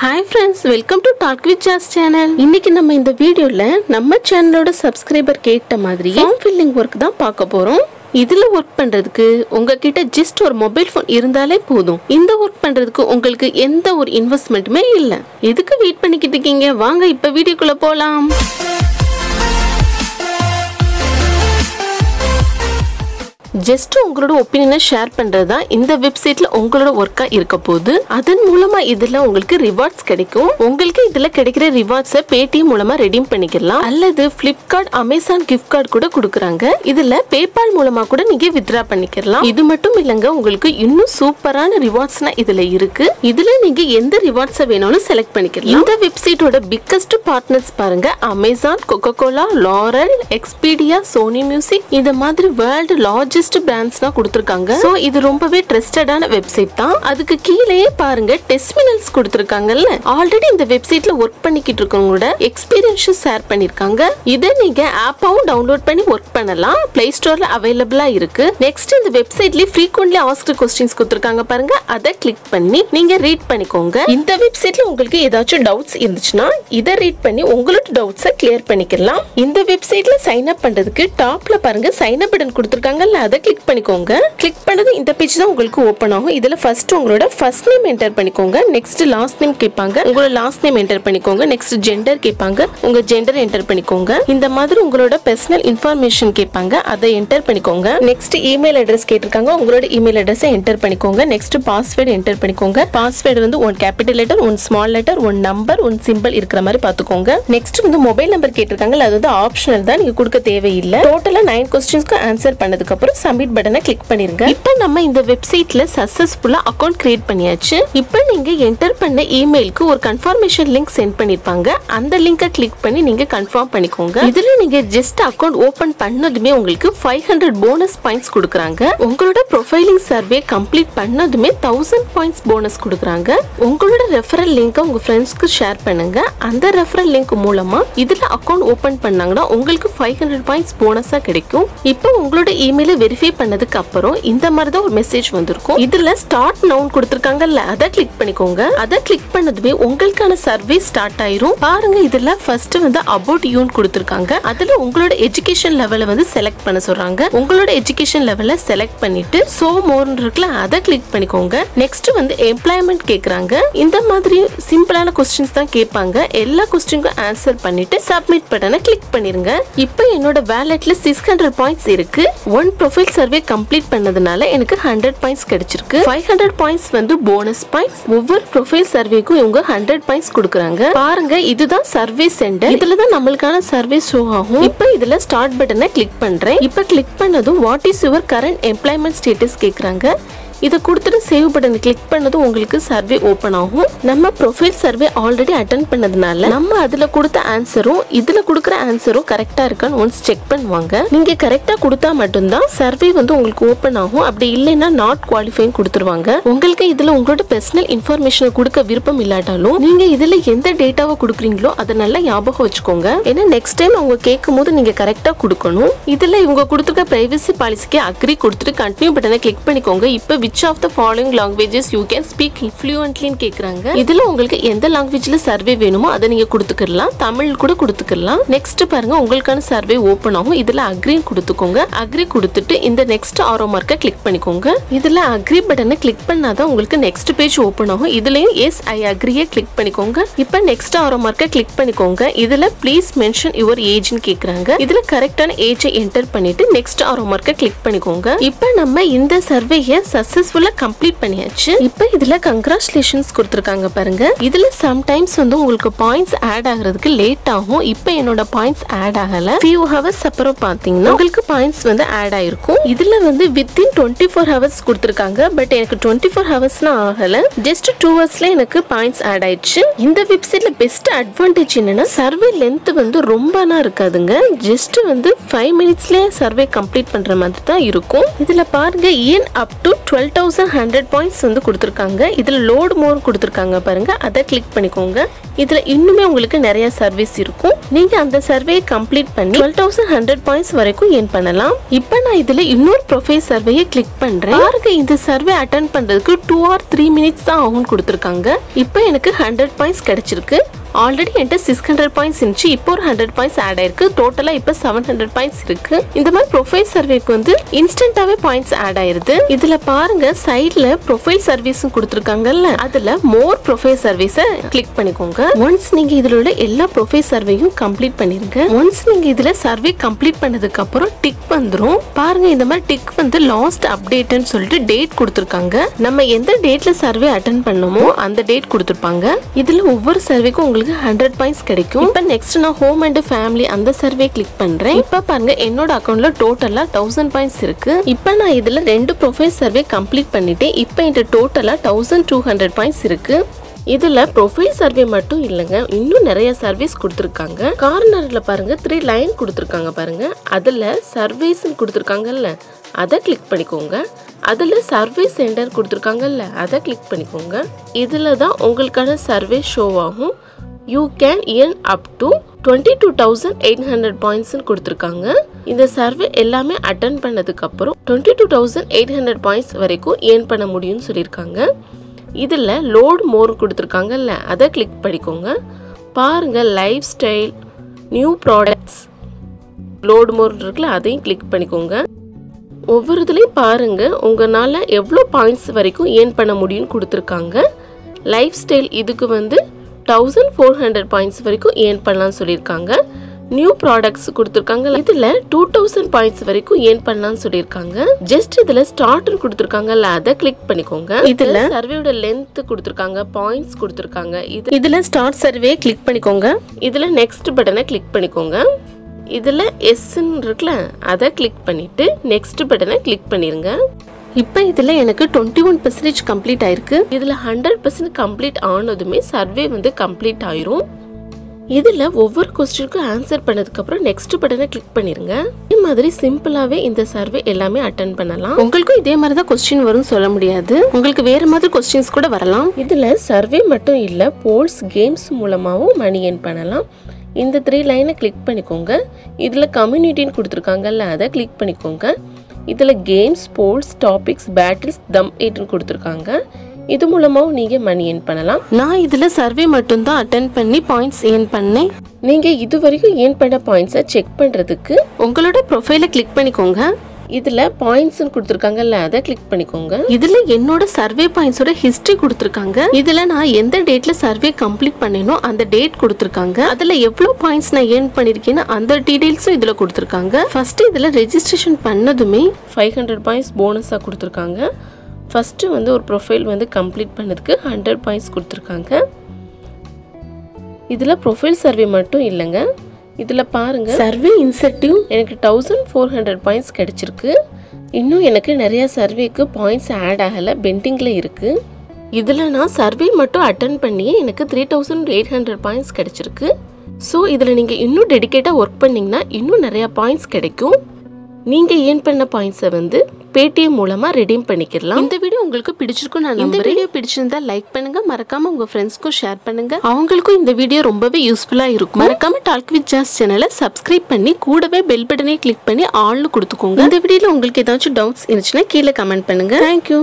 Hi friends, welcome to Talk with Jazz channel. இன்னைக்கு நம்ம இந்த வீடியோல நம்ம சேனலோட சப்ஸ்கிரைபர் கேட்ட மாதிரி ஃபார்ம் ஃபில்லிங் வர்க் தான் பார்க்க போறோம். இதுல வர்க் பண்றதுக்கு உங்ககிட்ட ஜஸ்ட் ஒரு மொபைல் ஃபோன் இருந்தாலே போதும். இந்த வர்க் பண்றதுக்கு உங்களுக்கு எந்த ஒரு இன்வெஸ்ட்மென்ட்டுமே இல்ல. எதுக்கு வெயிட் பண்ணிக்கிட்டு இருக்கீங்க? வாங்க இப்ப வீடியோக்குள்ள போலாம். ஜஸ்ட் உங்களோட ஒப்பீனியனை ஷேர் பண்றது தான் இந்த வெப்சைட்ல உங்களோட ஒர்க்கா இருக்க போகுது. அதன் மூலமா இதுல உங்களுக்கு ரிவார்ட்ஸ் கிடைக்கும். உங்களுக்கு இதுல கிடைக்கிற ரிவார்ட்ஸை Paytm மூலமா ரெடீம் பண்ணிக்கலாம், அல்லது Flipkart, Amazon gift card கூட கொடுக்குறாங்க. இதுல PayPal மூலமா கூட நீங்க வித்ரா பண்ணிக்கலாம். இது மட்டும் இல்லங்க, உங்களுக்கு இன்னும் சூப்பரான ரிவார்ட்ஸ்னா இதுல இருக்கு. இதுல நீங்க எந்த ரிவார்ட்ஸை வேணாலும் செலக்ட் பண்ணிக்கலாம். இந்த வெப்சைட்டோட பிக்கஸ்ட் பார்ட்னர்ஸ் பாருங்க, Amazon, Coca-Cola, L'Oreal, Expedia, Sony Music, இந்த மாதிரி வேர்ல்ட் லார்ஜஸ்ட் பிராண்ட்ஸ்னா கொடுத்திருக்காங்க. சோ இது ரொம்பவே ட்ரஸ்டடான வெப்சைட் தான். அதுக்கு கீழேயே பாருங்க டெஸ்டிமோனியல்ஸ் கொடுத்திருக்காங்கல்ல. ஆல்ரெடி இந்த வெப்சைட்ல வர்க் பண்ணிக்கிட்டு இருக்கவங்களோட எக்ஸ்பீரியன்ஸ் ஷேர் பண்ணிருக்காங்க. இத நீங்க ஆப்பாவும் டவுன்லோட் பண்ணி வர்க் பண்ணலாம். Play Storeல அவேலபிளா இருக்கு. நெக்ஸ்ட் இந்த வெப்சைட்ல frequently asked questions கொடுத்திருக்காங்க பாருங்க, அத கிளிக் பண்ணி நீங்க ரீட் பண்ணிக்கோங்க. இந்த வெப்சைட்ல உங்களுக்கு ஏதாச்சும் டவுட்ஸ் இருந்துச்சுன்னா இத ரீட் பண்ணி உங்களோட டவுட்ஸை கிளியர் பண்ணிக்கலாம். இந்த வெப்சைட்ல சைன் அப் பண்றதுக்கு டாப்ல பாருங்க சைன் அப் பட்டன் கொடுத்திருக்காங்கல்ல, அதை கிளிக் பண்ணிக்கோங்க. கிளிக் பண்ணது இந்த பேஜ் தான் உங்களுக்கு ஓபன் ஆகும். இதுல ஃபர்ஸ்ட் உங்களோட ஃபர்ஸ்ட் நேம் என்டர் பண்ணிக்கோங்க. நெக்ஸ்ட் லாஸ்ட் நேம் கேட்பாங்க, உங்களோட லாஸ்ட் நேம் என்டர் பண்ணிக்கோங்க. நெக்ஸ்ட் ஜெண்டர் கேட்பாங்க, உங்க ஜெண்டர் என்டர் பண்ணிக்கோங்க. இந்த மாதிரி உங்களோட பர்சனல் இன்ஃபர்மேஷன் கேட்பாங்க, அதை என்டர் பண்ணிக்கோங்க. நெக்ஸ்ட் இமெயில் அட்ரஸ் கேட்டிருக்காங்க, உங்களோட இமெயில் அட்ரஸை என்டர் பண்ணிக்கோங்க. நெக்ஸ்ட் பாஸ்வேர்டு என்டர் பண்ணிக்கோங்க. பாஸ்வேர்டு வந்து one capital letter, one small letter, one number, one simple இருக்கிற மாதிரி பாத்துக்கோங்க. நெக்ஸ்ட் வந்து மொபைல் நம்பர் கேட்டிருக்காங்க, அது வந்து ஆப்ஷனல் தான், நீங்க கொடுக்க தேவையில்லை. டோட்டலா 9 क्वेश्चंसக்கு ஆன்சர் பண்ணதுக்கு அப்புறம் சப்மிட் பட்டனை கிளிக் பண்ணிருங்க. இப்போ நம்ம இந்த வெப்சைட்ல சக்சஸ்ஃபுல்லா அக்கவுண்ட் கிரியேட் பண்ணியாச்சு. இப்போ நீங்க என்டர் பண்ண இமெயிலுக்கு ஒரு கன்ஃபர்மேஷன் லிங்க் சென்ட் பண்ணிருப்பாங்க. அந்த லிங்கை கிளிக் பண்ணி நீங்க கன்ஃபார்ம் பண்ணிக்கோங்க. இதுல நீங்க ஜஸ்ட் அக்கவுண்ட் ஓபன் பண்ணதுமே உங்களுக்கு 500 போனஸ் பாயிண்ட்ஸ் கொடுக்குறாங்க. உங்களோட ப்ரொஃபைலிங் சர்வே கம்ப்ளீட் பண்ணதுமே 1000 பாயிண்ட்ஸ் போனஸ் கொடுக்குறாங்க. உங்களோட ரெஃபரல் லிங்கை உங்க ஃப்ரெண்ட்ஸ்க்கு ஷேர் பண்ணுங்க. அந்த ரெஃபரல் லிங்க் மூலமா இதுல அக்கவுண்ட் ஓபன் பண்ணாங்கன்னா உங்களுக்கு 500 பாயிண்ட்ஸ் போனஸா கிடைக்கும். இப்போ உங்களோட இமெயிலை வெரிஃபை பண்ணதுக்கு அப்புறம் இந்த மாதிரி தான் ஒரு மெசேஜ் வந்திருக்கும். இதுல ஸ்டார்ட் நவுன் கொடுத்திருக்காங்கல்ல, அதை கிளிக் பண்ணிக்கோங்க. அதை கிளிக் பண்ணதுமே உங்களுக்கான சர்வே ஸ்டார்ட் ஆயிரும். பாருங்க, இதுல ஃபர்ஸ்ட் வந்து அபவுட் யூன்னு கொடுத்திருக்காங்க. அதுல உங்களோட எஜுகேஷன் லெவலை வந்து செலக்ட் பண்ண சொல்றாங்க. உங்களோட எஜுகேஷன் லெவலை செலக்ட் பண்ணிட்டு சோ மோர்னு இருக்குல்ல, அதை கிளிக் பண்ணிக்கோங்க. நெக்ஸ்ட் வந்து எம்ப்ளாய்மெண்ட் கேக்குறாங்க. இந்த மாதிரி சிம்பிளான क्वेश्चंस தான் கேட்பாங்க. எல்லா क्वेश्चनக்கும் ஆன்சர் பண்ணிட்டு சப்மிட் பட்டனை கிளிக் பண்ணிருங்க. இப்போ என்னோட வாலெட்ல 600 பாயிண்ட்ஸ் இருக்கு. ஒன் ப்ரொஃபைல் சர்வே கம்ப்ளீட் பண்ணதுனால எனக்கு 100 பாயிண்ட்ஸ் கிடைச்சிருக்கு. 500 பாயிண்ட்ஸ் வந்து போனஸ் பாயிண்ட்ஸ். ஒவ்வொரு ப்ரொஃபைல் சர்வேக்கும் இவங்க 100 பாயிண்ட்ஸ் கொடுக்குறாங்க. பாருங்க, இதுதான் சர்வே சென்டர். இதுல தான் நம்மளுக்கான சர்வே ஷோ ஆகும். இப்போ இதுல ஸ்டார்ட் பட்டனை கிளிக் பண்றேன். இப்போ கிளிக் பண்ணதும் what is your current employment status கேக்குறாங்க. இதை கொடுத்துட்டு சேவ் பட்டனை கிளிக் பண்ணதும் உங்களுக்கு சர்வே ஓபன் ஆகும். நம்ம ப்ரொஃபைல் சர்வே ஆல்ரெடி அட்டெண்ட் பண்ணதுனால நம்ம அதுல கொடுத்த ஆன்சரும் இதுல கொடுக்குற ஆன்சரும் கரெக்டா இருக்கான்னு ஒன்ஸ் செக் பண்ணுவாங்க. நீங்க கரெக்டா கொடுத்தா மட்டும்தான் சர்வே வந்து உங்களுக்கு ஓபன் ஆகும். அப்படி இல்லைன்னா நாட் குவாலிஃபைன்னு கொடுத்துருவாங்க. உங்களுக்கு இதுல உங்களோட பர்சனல் இன்ஃபர்மேஷனை கொடுக்க விருப்பம் இல்லாட்டாலும் நீங்க இதுல எந்த டேட்டாவை கொடுக்குறீங்களோ அதை நல்லா ஞாபகம் வச்சுக்கோங்க. ஏன்னா நெக்ஸ்ட் டைம் அவங்க கேட்கும் போது நீங்க கரெக்டா கொடுக்கணும். இதுல இவங்க கொடுத்துருக்க பிரைவசி பாலிசிக்கு அக்ரி கொடுத்துட்டு கண்டினியூ பட்டனை கிளிக் பண்ணிக்கோங்க. இப்போ which of the following languages you can speak fluently ன்னு கேக்குறாங்க. இதுல உங்களுக்கு எந்த லாங்குவேஜ்ல சர்வே வேணுமோ அதை நீங்க கொடுத்துக்கலாம். தமிழ் கூட கொடுத்துக்கலாம். நெக்ஸ்ட் பாருங்க, உங்களுக்கான சர்வே ஓபன் ஆகும். இதுல அக்ரி கொடுத்துக்கோங்க. அக்ரி கொடுத்துட்டு இந்த நெக்ஸ்ட் ஆரோ மார்க்கை கிளிக் பண்ணிக்கோங்க. இதுல அக்ரி பட்டனை கிளிக் பண்ணாதான் உங்களுக்கு நெக்ஸ்ட் பேஜ் ஓபன் ஆகும். இதுலயும் எஸ் ஐ அக்ரியை கிளிக் பண்ணிக்கோங்க. இப்போ நெக்ஸ்ட் ஆரோ மார்க்கை கிளிக் பண்ணிக்கோங்க. இதுல ப்ளீஸ் மென்ஷன் யுவர் ஏஜ்னு கேக்குறாங்க. இதுல கரெக்டான ஏஜை என்டர் பண்ணிட்டு நெக்ஸ்ட் ஆரோ மார்க்கை கிளிக் பண்ணிக்கோங்க. இப்போ நம்ம இந்த சர்வேயை சக்சஸ்ஃபுல்லா கம்ப்ளீட் பண்ணியாச்சு. இப்போ இதுல கங்க்ராச்சுலேஷன்ஸ் கொடுத்திருக்காங்க பாருங்க. இதுல சம்டைம்ஸ் வந்து உங்களுக்கு பாயிண்ட்ஸ் ஆட் ஆகிறதுக்கு லேட் ஆகும். இப்போ என்னோட பாயிண்ட்ஸ் ஆட் ஆகல. few hours அப்புறம் பாத்தீங்கன்னா உங்களுக்கு பாயிண்ட்ஸ் வந்து ஆட் ஆயிருக்கும். இதுல வந்து within 24 hours கொடுத்திருக்காங்க. பட் எனக்கு 24 ஹவர்ஸ்லாம் ஆகல. ஜஸ்ட் 2 ஹவர்ஸ்ல எனக்கு பாயிண்ட்ஸ் ஆட் ஆயிடுச்சு. இந்த வெப்சைட்ல பெஸ்ட் அட்வான்டேஜ் என்னன்னா சர்வே லென்த் வந்து ரொம்பனா இருக்காதுங்க. ஜஸ்ட் வந்து 5 மினிட்ஸ்லயே சர்வே கம்ப்ளீட் பண்ற மாதிரி தான் இருக்கும். இதுல பாருங்க earn up to 12,100 பாயிண்ட்ஸ் வந்து கொடுத்துருக்காங்க. இதுல லோட் மோர் கொடுத்துருக்காங்க பாருங்க, அதை கிளிக் பண்ணிக்கோங்க. இதுல இன்னுமே உங்களுக்கு நிறைய சர்வீஸ் இருக்கும். நீங்க அந்த சர்வே கம்ப்ளீட் பண்ணி 12,100 பாயிண்ட்ஸ் வரைக்கும் ஏர்ன் பண்ணலாம். இப்போ நான் இதுல இன்னொரு ப்ரொஃபைல் சர்வேயை கிளிக் பண்றேன். பாருங்க, இந்த சர்வே அட்டெண்ட் பண்றதுக்கு 2 or 3 minutes தான் ஆகும் கொடுத்துருக்காங்க. இப்போ எனக்கு 100 பாயிண்ட்ஸ் கிடைச்சிருக்கு. ஆல்ரெடி என்கிட்ட 600 பாயிண்ட்ஸ் இருந்துச்சு. இப்போ ஒரு 100 பாயிண்ட்ஸ் ஆட் ஆயிருக்கு. டோட்டலா இப்போ 700 பாயிண்ட்ஸ் இருக்கு. இந்த மாதிரி ப்ரொஃபைல் சர்வேக்கு வந்து இன்ஸ்டன்டாவே பாயிண்ட்ஸ் ஆட் ஆயிருது. இதுல பாருங்க, சைட்ல ப்ரொஃபைல் சர்வீஸும் கொடுத்துருக்காங்கல்ல, அதுல மோர் ப்ரொஃபைல் சர்வீஸை கிளிக் பண்ணிக்கோங்க. ஒன்ஸ் நீங்க இதுல உள்ள எல்லா ப்ரொஃபைல் சர்வேயும் கம்ப்ளீட் பண்ணிருங்க. ஒன்ஸ் நீங்க இதுல சர்வே கம்ப்ளீட் பண்ணதுக்கு அப்புறம் டிக் வந்துரும். பாருங்க, இந்த மாதிரி டிக் வந்து லாஸ்ட் அப்டேட்னு சொல்லிட்டு டேட் கொடுத்துருக்காங்க. நம்ம எந்த டேட்ல சர்வே அட்டெண்ட் பண்ணோமோ அந்த டேட் கொடுத்துருப்பாங்க. இதுல ஒவ்வொரு சர்வேக்கும் உங்களுக்கு 100 பாயிண்ட்ஸ் கிடைக்கும். இப்போ நெக்ஸ்ட் நான் ஹோம் அண்ட் ஃபேமிலி அந்த சர்வே கிளிக் பண்றேன். இப்போ பாருங்க, என்னோட அக்கவுண்ட்ல டோட்டலா 1000 பாயிண்ட்ஸ் இருக்கு. இப்போ நான் இதுல 2 ப்ரொஃபைல் சர்வே கம்ப்ளீட் பண்ணிட்டேன். இப்போ என்கிட்ட டோட்டலா 1200 பாயிண்ட்ஸ் இருக்கு. இதுல ப்ரொஃபைல் சர்வே மட்டும் இல்லைங்க, இன்னும் நிறைய சர்வீஸ் கொடுத்துருக்காங்க. கார்னர்ல பாருங்க 3 லைன் கொடுத்துருக்காங்க பாருங்க. அதுல சர்வீஸ் கொடுத்துருக்காங்கல்ல, அதை கிளிக் பண்ணிக்கோங்க. அதுல சர்வே சென்டர் கொடுத்துருக்காங்கல்ல, அதை கிளிக் பண்ணிக்கோங்க. இதுல தான் உங்களுக்கான சர்வே ஷோ ஆகும். You can earn up to 22,800 points கொடுத்துருக்காங்க. இந்த சர்வே எல்லாமே அட்டெண்ட் பண்ணதுக்கு அப்புறம் 22,800 பாயிண்ட்ஸ் வரைக்கும் ஏர்ன் பண்ண முடியும்னு சொல்லியிருக்காங்க. இதில் லோட் மோர் கொடுத்துருக்காங்கல்ல, அதை கிளிக் பண்ணிக்கோங்க. பாருங்க, lifestyle, new products, load more இருக்குல்ல, அதையும் கிளிக் பண்ணிக்கோங்க. ஒவ்வொரு இதுலையும் பாருங்க, உங்களால் எவ்வளோ பாயிண்ட்ஸ் வரைக்கும் ஏர்ன் பண்ண முடியும்னு கொடுத்துருக்காங்க. லைஃப் ஸ்டைல் இதுக்கு வந்து 1400 பாயிண்ட்ஸ் வரைக்கும் ஏர்ன் பண்ணலாம்னு சொல்லியிருக்காங்க. நியூ ப்ராடக்ட்ஸ் கொடுத்துருக்காங்க. இதுல 2000 பாயிண்ட்ஸ் வரைக்கும் ஏர்ன் பண்ணலாம்னு சொல்லியிருக்காங்க. ஜஸ்ட் இதுல ஸ்டார்ட்னு கொடுத்துருக்காங்கல்ல, அதை கிளிக் பண்ணிக்கோங்க. இதுல சர்வேயோட லென்த் கொடுத்துருக்காங்க, பாயிண்ட்ஸ் கொடுத்துருக்காங்க. இதுல ஸ்டார்ட் சர்வே கிளிக் பண்ணிக்கோங்க. இதுல நெக்ஸ்ட் பட்டனை கிளிக் பண்ணிக்கோங்க. இதுல எஸ்ன்னு இருக்குல்ல, அதை கிளிக் பண்ணிட்டு நெக்ஸ்ட் பட்டனை கிளிக் பண்ணிருங்க. இப்போ இதில் எனக்கு 21% கம்ப்ளீட் ஆயிருக்கு. இதில் 100% கம்ப்ளீட் ஆனதுமே சர்வே வந்து கம்ப்ளீட் ஆயிரும். இதில் ஒவ்வொரு கொஸ்டினுக்கும் ஆன்சர் பண்ணதுக்கப்புறம் நெக்ஸ்ட் பட்டனை கிளிக் பண்ணிருங்க. இதே மாதிரி சிம்பிளாகவே இந்த சர்வே எல்லாமே அட்டெண்ட் பண்ணலாம். உங்களுக்கும் இதே மாதிரி தான் கொஸ்டின் வரும்னு சொல்ல முடியாது, உங்களுக்கு வேறு மாதிரி கொஸ்டின்ஸ் கூட வரலாம். இதில் சர்வே மட்டும் இல்லை, போல்ஸ், கேம்ஸ் மூலமாகவும் மணி ஏர்ன் பண்ணலாம். இந்த 3 லைனை கிளிக் பண்ணிக்கோங்க. இதில் கம்யூனிட்டின்னு கொடுத்துருக்காங்கல்ல, அதை கிளிக் பண்ணிக்கோங்க. இதில் கேம்ஸ், போல்ஸ், டாபிக்ஸ், பேட்டில்ஸ், தம் 8 கொடுத்துருக்காங்க. இது மூலமாகவும் நீங்கள் மணி ஏர்ன் பண்ணலாம். நான் இதில் சர்வே மட்டும்தான் அட்டெண்ட் பண்ணி பாயிண்ட்ஸ் ஏர்ன் பண்ணேன். நீங்கள் இது வரைக்கும் ஏர்ன் பண்ண பாயிண்ட்ஸை செக் பண்ணுறதுக்கு உங்களோட ப்ரொஃபைலை கிளிக் பண்ணிக்கோங்க. இதுல பாயிண்ட்ஸ் கொடுத்துருக்காங்கல்ல, அதை கிளிக் பண்ணிக்கோங்க. இதுல என்னோட சர்வே பாயிண்ட்ஸோட ஹிஸ்டரி கொடுத்துருக்காங்க. இதுல நான் எந்த டேட்ல சர்வே கம்ப்ளீட் பண்ணேனோ அந்த டேட் கொடுத்துருக்காங்க. அதுல எவ்வளவு பாயிண்ட்ஸ் நான் ஏர்ன் பண்ணிருக்கேன்னு அந்த டீடைல்ஸும் இதுல கொடுத்துருக்காங்க. ஃபர்ஸ்ட் இதுல ரெஜிஸ்ட்ரேஷன் பண்ணதுமே 500 பாயிண்ட்ஸ் போனஸா கொடுத்துருக்காங்க. ஃபர்ஸ்ட் வந்து ஒரு ப்ரொஃபைல் வந்து கம்ப்ளீட் பண்ணதுக்கு 100 பாயிண்ட்ஸ் கொடுத்துருக்காங்க. இதுல ப்ரொஃபைல் சர்வே மட்டும் இல்லைங்க, இதுல பாருங்க, சர்வே இன்சென்டிவ் எனக்கு 1400 பாயிண்ட்ஸ் கிடைச்சிருக்கு. இன்னும் எனக்கு நிறைய சர்வேக்கு பாயிண்ட்ஸ் ஆட் ஆகல, பெண்டிங்ல இருக்கு. இதுல நான் சர்வே மட்டும் அட்டெண்ட் பண்ணி எனக்கு 3800 பாயிண்ட்ஸ் கிடைச்சிருக்கு. ஸோ இதுல நீங்க இன்னும் டெடிகேட்டா ஒர்க் பண்ணீங்கன்னா இன்னும் நிறைய பாயிண்ட்ஸ் கிடைக்கும். நீங்க ஏர்ன் பண்ண பாயிண்ட்ஸை வந்து Paytm மூலமா ரெடீம் பண்ணிக்கலாம். இந்த வீடியோ உங்களுக்கு பிடிச்சிருக்கும் நான் நம்புறேன். இந்த வீடியோ பிடிச்சிருந்தா லைக் பண்ணுங்க, மறக்காம உங்க ஃப்ரெண்ட்ஸ்க்கும் ஷேர் பண்ணுங்க. அவங்களுக்கும் இந்த வீடியோ ரொம்பவே யூஸ்ஃபுல்லா இருக்கும். மறக்காம டால்க் வித் ஜாஸ் சேனலை சப்ஸ்கிரைப் பண்ணி கூடவே பெல் பட்டனை கிளிக் பண்ணி ஆல்னு கொடுத்துக்கோங்க. இந்த வீடியோல உங்களுக்கு ஏதாச்சும் டவுட்ஸ் இருந்துச்சுன்னா கீழே கமெண்ட் பண்ணுங்க. தேங்க்யூ.